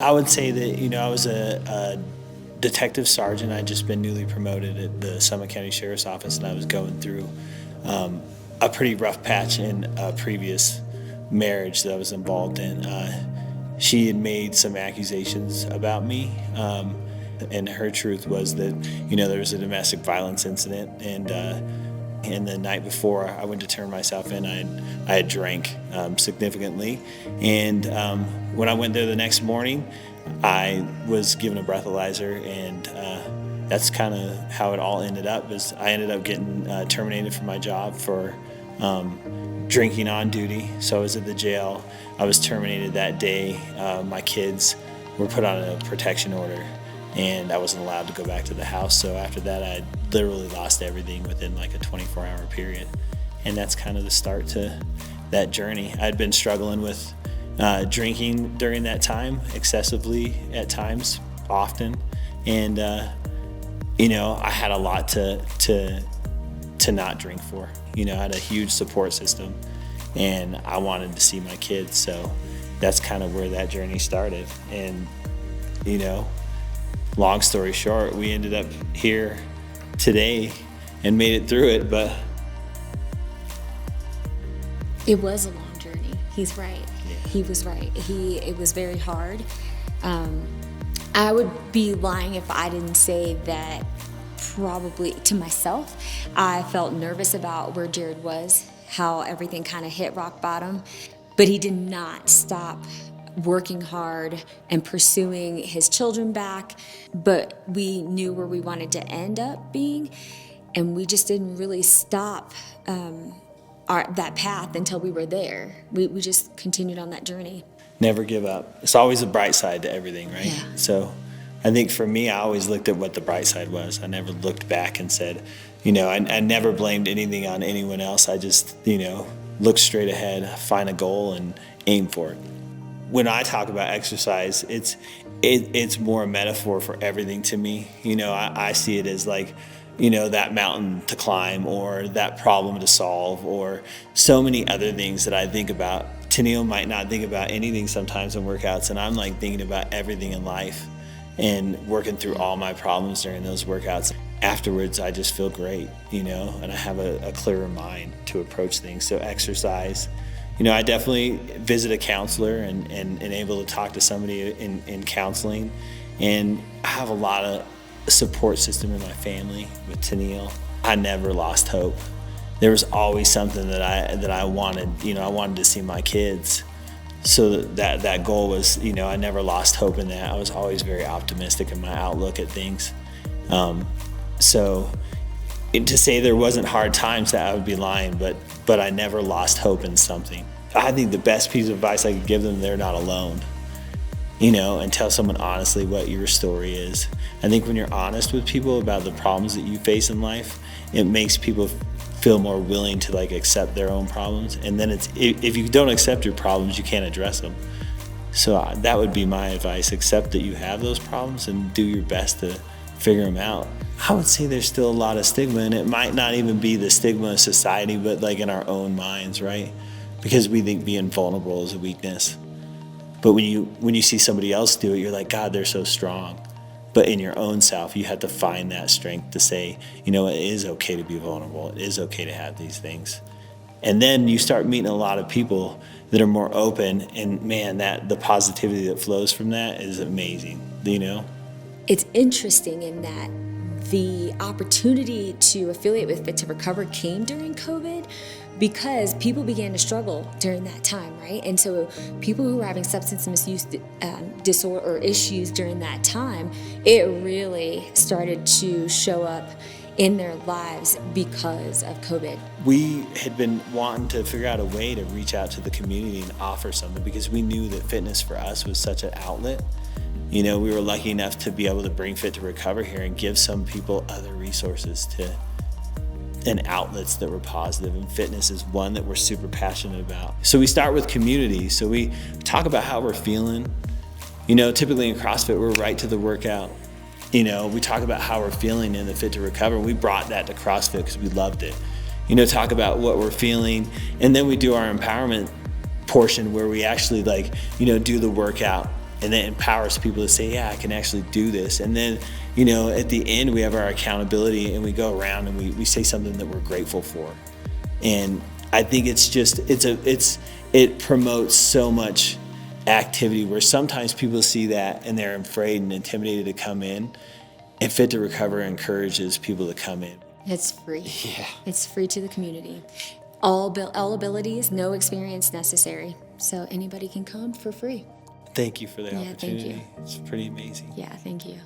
I would say that, I was a detective sergeant. I'd just been newly promoted at the Summit County Sheriff's Office, and I was going through a pretty rough patch in a previous marriage that I was involved in. She had made some accusations about me, and her truth was that, there was a domestic violence incident, and the night before I went to turn myself in, I had drank significantly, and when I went there the next morning, I was given a breathalyzer, and that's kind of how it all ended up. Is I ended up getting terminated from my job for drinking on duty. So I was at the jail. I was terminated that day. My kids were put on a protection order, and I wasn't allowed to go back to the house. So after that, I literally lost everything within like a 24-hour period. And that's kind of the start to that journey. I'd been struggling with drinking during that time, excessively at times, often. And, I had a lot to not drink for. I had a huge support system, and I wanted to see my kids. So that's kind of where that journey started. And, long story short, we ended up here today and made it through it, but it was a long journey. He's right. Yeah. He was right. It was very hard. I would be lying if I didn't say that probably to myself, I felt nervous about where Jared was, how everything kind of hit rock bottom, but he did not stop working hard and pursuing his children back, but we knew where we wanted to end up being, and we just didn't really stop that path until we were there. We just continued on that journey. Never give up. It's always a bright side to everything, right? Yeah. So I think for me, I always looked at what the bright side was. I never looked back and said, I never blamed anything on anyone else. I just, look straight ahead, find a goal, and aim for it. When I talk about exercise, it's more a metaphor for everything to me. I see it as like, that mountain to climb, or that problem to solve, or so many other things that I think about. Taneil might not think about anything sometimes in workouts, and I'm like thinking about everything in life and working through all my problems during those workouts. Afterwards, I just feel great, and I have a clearer mind to approach things. So exercise, I definitely visit a counselor and able to talk to somebody in counseling, and I have a lot of support system in my family with Taneil. I never lost hope. There was always something that I wanted. I wanted to see my kids. So that goal was, I never lost hope in that. I was always very optimistic in my outlook at things. So to say there wasn't hard times, that I would be lying, but I never lost hope in something. I think the best piece of advice I could give them, they're not alone. And tell someone honestly what your story is. I think when you're honest with people about the problems that you face in life, it makes people feel more willing to accept their own problems. And then if you don't accept your problems, you can't address them. So that would be my advice. Accept that you have those problems and do your best to figure them out. I would say there's still a lot of stigma, and it might not even be the stigma of society, but in our own minds, right? Because we think being vulnerable is a weakness. But when you see somebody else do it, you're like, God, they're so strong. But in your own self, you have to find that strength to say, it is okay to be vulnerable. It is okay to have these things. And then you start meeting a lot of people that are more open, and man, the positivity that flows from that is amazing, It's interesting in that the opportunity to affiliate with Fit to Recover came during COVID, because people began to struggle during that time, right? And so people who were having substance misuse disorder or issues during that time, it really started to show up in their lives because of COVID. We had been wanting to figure out a way to reach out to the community and offer something, because we knew that fitness for us was such an outlet. We were lucky enough to be able to bring Fit to Recover here and give some people other resources and outlets that were positive, and fitness is one that we're super passionate about. So we start with community. So we talk about how we're feeling. Typically in CrossFit, we're right to the workout. We talk about how we're feeling in the Fit to Recover. We brought that to CrossFit because we loved it. Talk about what we're feeling, and then we do our empowerment portion where we actually do the workout And that empowers people to say, yeah, I can actually do this. And then, at the end, we have our accountability, and we go around and we say something that we're grateful for. And I think it promotes so much activity, where sometimes people see that and they're afraid and intimidated to come in. And Fit to Recover encourages people to come in. It's free. Yeah. It's free to the community. All abilities, no experience necessary. So anybody can come for free. Thank you for the Yeah, thank opportunity. you. It's pretty amazing. Yeah, thank you.